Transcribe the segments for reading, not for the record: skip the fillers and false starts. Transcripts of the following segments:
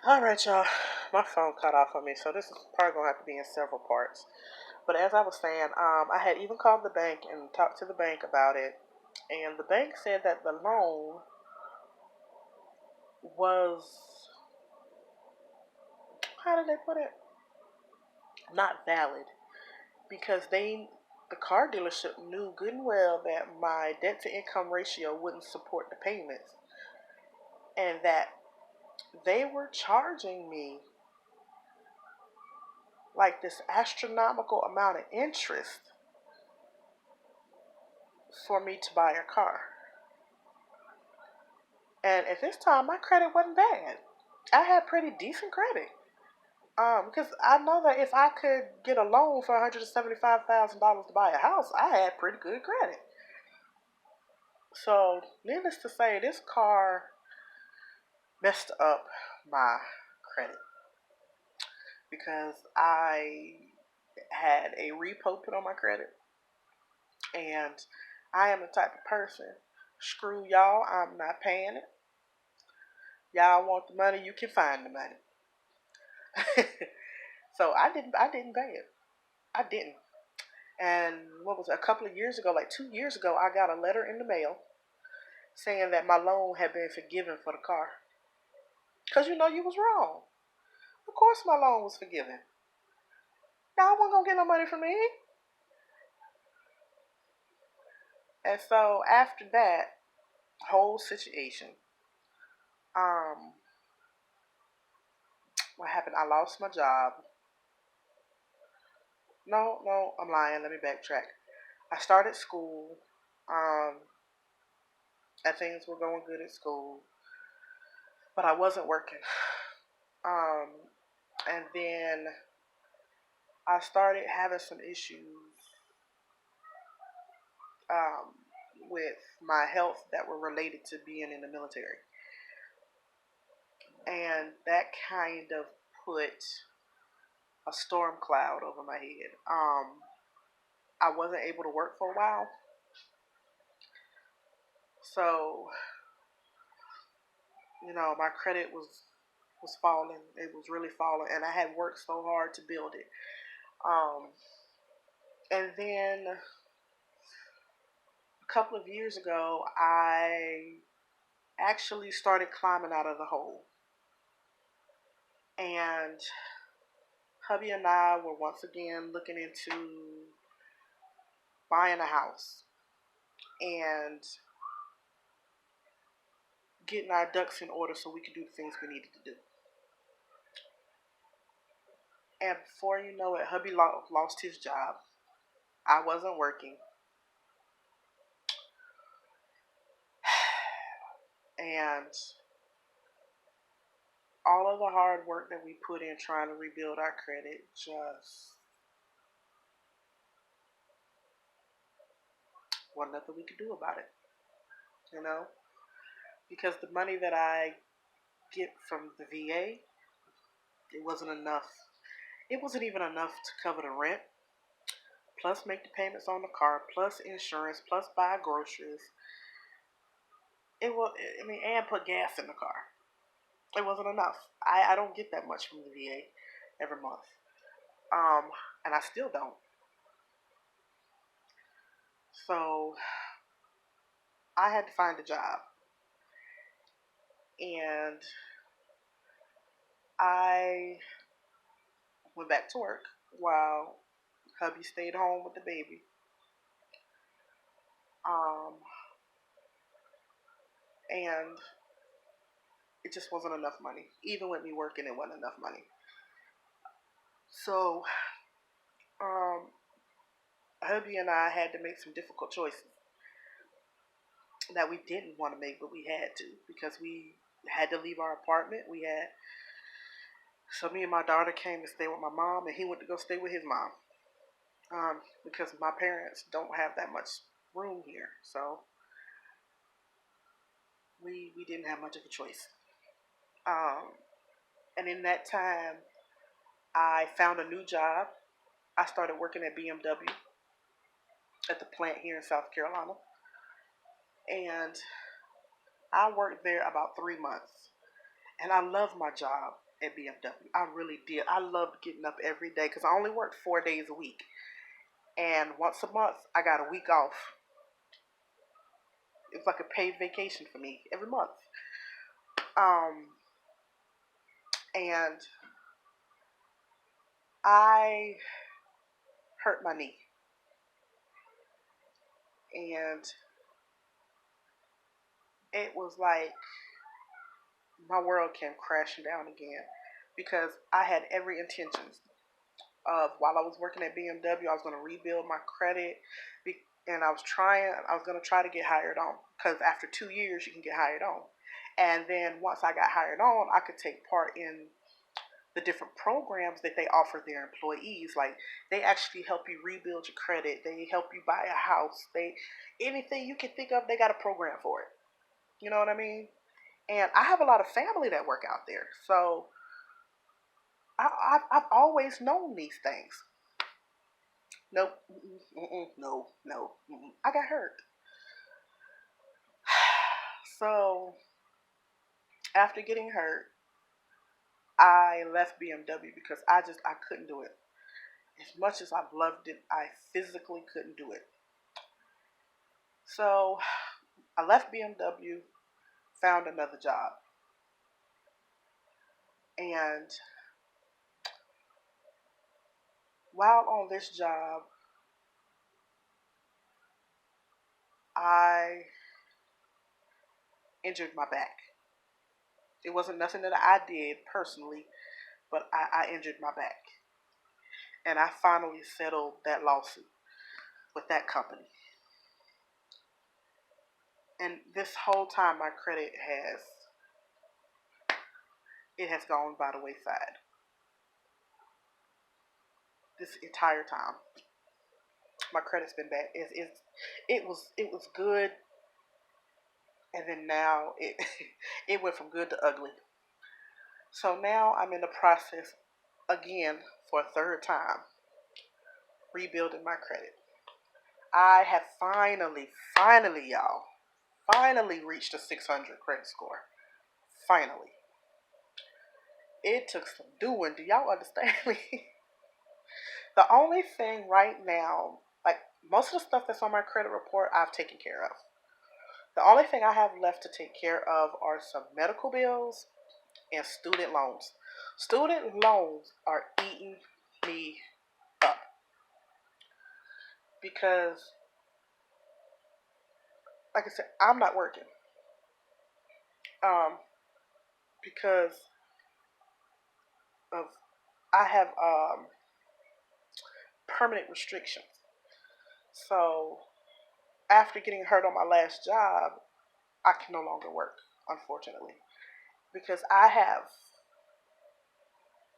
All right, y'all. My phone cut off on me, so this is probably gonna have to be in several parts. But as I was saying, I had even called the bank and talked to the bank about it, and the bank said that the loan was, how did they put it? Not valid because the car dealership knew good and well that my debt to income ratio wouldn't support the payments, and that they were charging me like this astronomical amount of interest for me to buy a car. And at this time, my credit wasn't bad. I had pretty decent credit. Because I know that if I could get a loan for $175,000 to buy a house, I had pretty good credit. So, needless to say, this car messed up my credit because I had a repo put on my credit, and I am the type of person. Screw y'all, I'm not paying it. Y'all want the money, you can find the money. So I didn't pay it. I didn't. And what was it, a couple of years ago, like 2 years ago, I got a letter in the mail saying that my loan had been forgiven for the car. Cause you was wrong. Of course my loan was forgiven. Y'all wasn't gonna get no money from me. And so after that whole situation, um, what happened? I lost my job. No, I'm lying. Let me backtrack. I started school. Um, and things were going good at school, but I wasn't working. Um, and then I started having some issues um, with my health that were related to being in the military, and that kind of put a storm cloud over my head. I wasn't able to work for a while, so my credit was falling. It was really falling, and I had worked so hard to build it. Um, and then a couple of years ago, I actually started climbing out of the hole. And hubby and I were once again looking into buying a house and getting our ducks in order so we could do the things we needed to do. And before you know it, hubby lost his job. I wasn't working. And all of the hard work that we put in trying to rebuild our credit just wasn't nothing we could do about it, you know? Because the money that I get from the VA, it wasn't enough. It wasn't even enough to cover the rent, plus make the payments on the car, plus insurance, plus buy groceries. It was, I mean, and put gas in the car. It wasn't enough. I don't get that much from the VA every month. Um, and I still don't. So I had to find a job, and I went back to work while hubby stayed home with the baby. Um, and it just wasn't enough money. Even with me working, it wasn't enough money. So, um, hubby and I had to make some difficult choices that we didn't want to make, but we had to because we had to leave our apartment. So me and my daughter came to stay with my mom, and he went to go stay with his mom. Because my parents don't have that much room here, so we didn't have much of a choice. Um, and in that time, I found a new job. I started working at BMW at the plant here in South Carolina, and I worked there about 3 months. And I love my job at BMW. I really did. I loved getting up every day because I only worked 4 days a week. And once a month, I got a week off. It was like a paid vacation for me every month. Um, and I hurt my knee. And it was like my world came crashing down again because I had every intention of, while I was working at BMW, I was going to rebuild my credit, and I was going to try to get hired on, because after 2 years you can get hired on. And then once I got hired on, I could take part in the different programs that they offer their employees. Like, they actually help you rebuild your credit, they help you buy a house, they anything you can think of, they got a program for it. You know what I mean? And I have a lot of family that work out there, so I've always known these things. Nope. No, no. I got hurt. So after getting hurt, I left BMW because I couldn't do it. As much as I've loved it, I physically couldn't do it. So I left BMW, found another job, and while on this job, I injured my back. It wasn't nothing that I did personally, but I injured my back. And I finally settled that lawsuit with that company. And this whole time, my credit has gone by the wayside. This entire time, my credit's been bad. It was good, and then now it it went from good to ugly. So now I'm in the process again for a third time rebuilding my credit. I have finally, y'all, finally reached a 600 credit score. Finally. It took some doing. Do y'all understand me? The only thing right now, like, most of the stuff that's on my credit report, I've taken care of. The only thing I have left to take care of are some medical bills and student loans. Student loans are eating me up because, like I said, I'm not working. Um, because of I have permanent restrictions. So after getting hurt on my last job, I can no longer work, unfortunately, because I have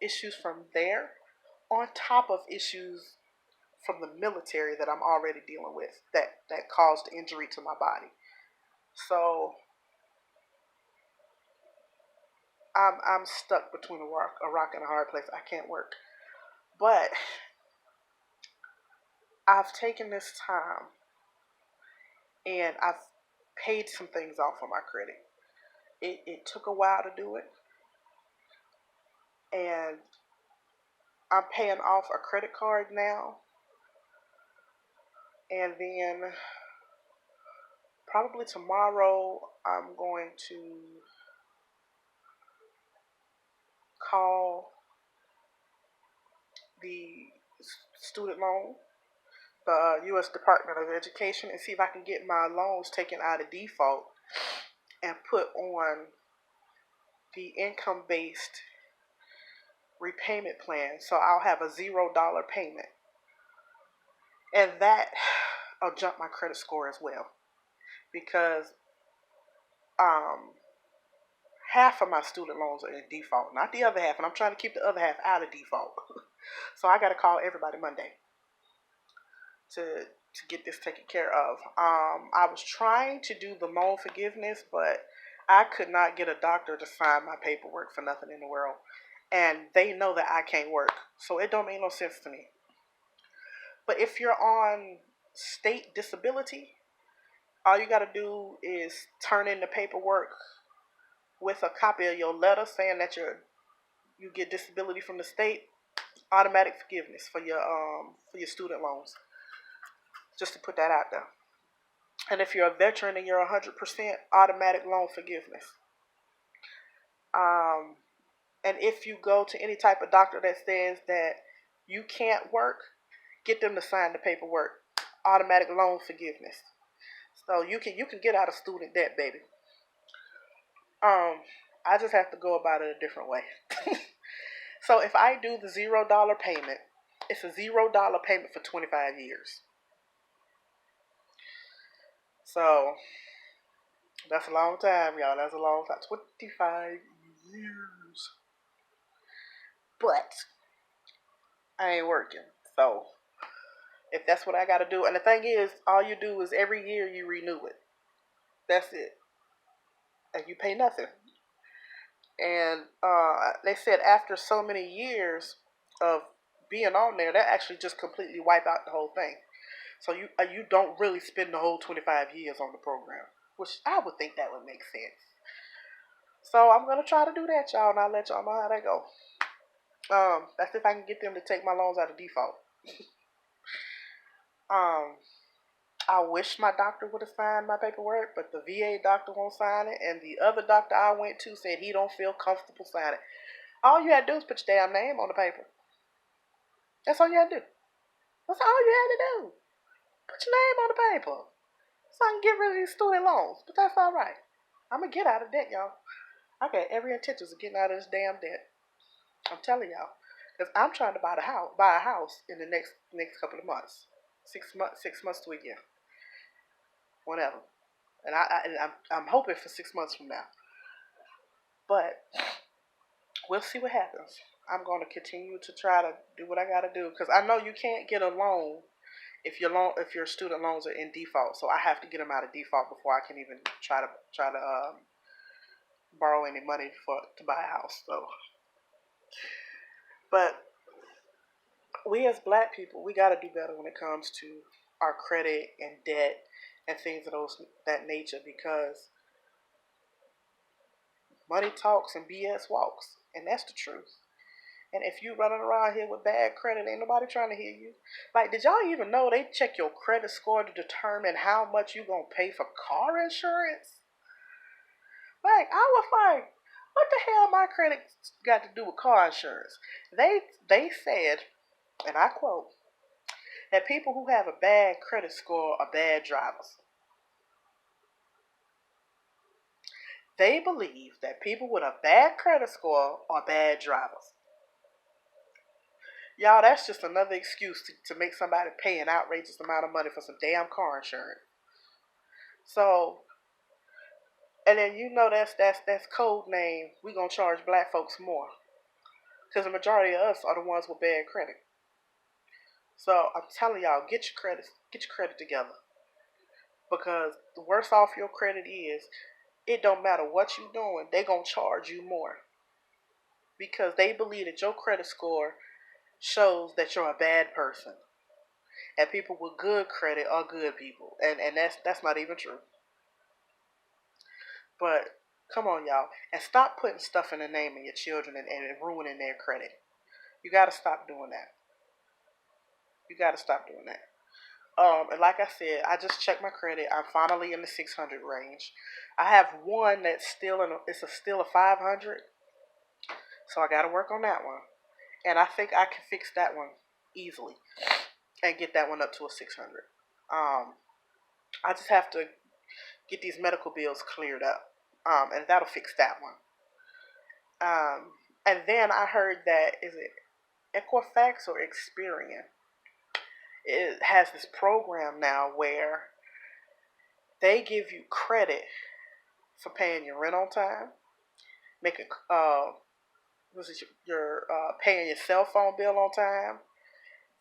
issues from there on top of issues from the military that I'm already dealing with that caused injury to my body. So I'm stuck between a rock and a hard place. I can't work. But I've taken this time and I've paid some things off on my credit. It took a while to do it, and I'm paying off a credit card now, and then probably tomorrow I'm going to call the student loan, the U.S. Department of Education, and see if I can get my loans taken out of default and put on the income-based repayment plan, so I'll have a $0 payment, and that'll jump my credit score as well, because um, half of my student loans are in default, not the other half, and I'm trying to keep the other half out of default. So I got to call everybody Monday to get this taken care of. I was trying to do the loan forgiveness, but I could not get a doctor to sign my paperwork for nothing in the world, and they know that I can't work, so it don't make no sense to me. But if you're on state disability, all you got to do is turn in the paperwork with a copy of your letter saying that you get disability from the state, automatic forgiveness for your student loans. Just to put that out there. And if you're a veteran and you're 100% automatic loan forgiveness. Um, and if you go to any type of doctor that says that you can't work, get them to sign the paperwork. Automatic loan forgiveness. So you can get out of student debt, baby. I just have to go about it a different way. So if I do the $0 payment, it's a $0 payment for 25 years. So that's a long time, y'all. That's a long time. 25 years. But I ain't working. So if that's what I got to do, and the thing is, all you do is every year you renew it. That's it. And you pay nothing. And they said after so many years of being on there, that actually just completely wipe out the whole thing. So you don't really spend the whole 25 years on the program, which I would think that would make sense. So I'm gonna try to do that, y'all, and I'll let y'all know how that go. That's if I can get them to take my loans out of default. I wish my doctor would have signed my paperwork, but the VA doctor won't sign it, and the other doctor I went to said he don't feel comfortable signing it. All you had to do is put your damn name on the paper. That's all you had to do. That's all you had to do. Put your name on the paper. So I can get rid of these student loans. But that's all right. I'm going to get out of debt, y'all. I got every intention of getting out of this damn debt. I'm telling y'all. Because I'm trying to buy a house in the next couple of months. 6 months to a year. Whatever. And I'm hoping for 6 months from now. But we'll see what happens. I'm going to continue to try to do what I got to do. Because I know you can't get a loan if your student loans are in default. So I have to get them out of default before I can even try to borrow any money to buy a house. So, but we as black people, we got to do better when it comes to our credit and debt and things of that nature, because money talks and BS walks, and that's the truth. And if you running around here with bad credit, ain't nobody trying to hear you. Like, did y'all even know they check your credit score to determine how much you gonna pay for car insurance? Like, I was like, what the hell my credit got to do with car insurance? They said, and I quote, that people who have a bad credit score are bad drivers. They believe that people with a bad credit score are bad drivers. Y'all, that's just another excuse to make somebody pay an outrageous amount of money for some damn car insurance. So, and then that's code name. We gonna charge black folks more, because the majority of us are the ones with bad credit. So I'm telling y'all, get your credit together, because the worse off your credit is, it don't matter what you're doing, they gonna charge you more, because they believe that your credit score shows that you're a bad person, and people with good credit are good people, and that's not even true. But come on, y'all, and stop putting stuff in the name of your children and ruining their credit. You gotta stop doing that. You gotta stop doing that. And like I said, I just checked my credit. I'm finally in the 600 range. I have one that's still still a 500, so I gotta work on that one. And I think I can fix that one easily and get that one up to a 600. I just have to get these medical bills cleared up, and that'll fix that one. And then I heard that, is it Equifax or Experian? It has this program now where they give you credit for paying your rent on time, making your paying your cell phone bill on time,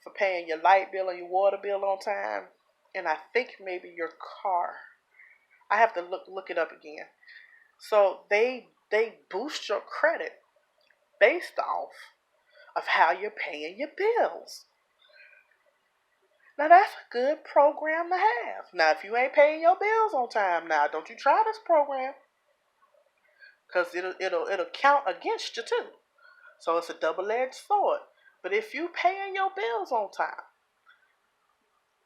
for paying your light bill and your water bill on time, and I think maybe your car. I have to look it up again. So they boost your credit based off of how you're paying your bills. Now that's a good program to have. Now if you ain't paying your bills on time, now don't you try this program. because it'll count against you too. So it's a double-edged sword. But if you paying your bills on time,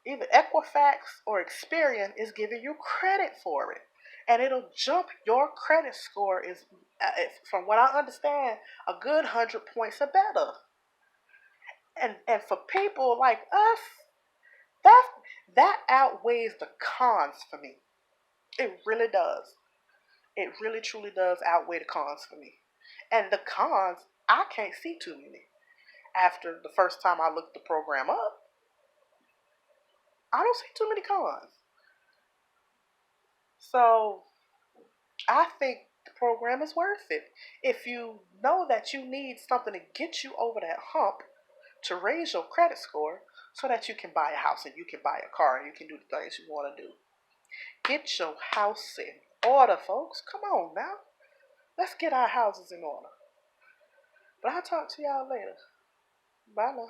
either Equifax or Experian is giving you credit for it, and it'll jump your credit score is, from what I understand, a good 100 points or better. And for people like us, that that outweighs the cons for me. It really does. It really truly does outweigh the cons for me. And the cons, I can't see too many. After the first time I looked the program up, I don't see too many cons. So I think the program is worth it. If you know that you need something to get you over that hump to raise your credit score so that you can buy a house and you can buy a car and you can do the things you want to do. Get your house in order, folks. Come on now. Let's get our houses in order. But I'll talk to y'all later. Bye now.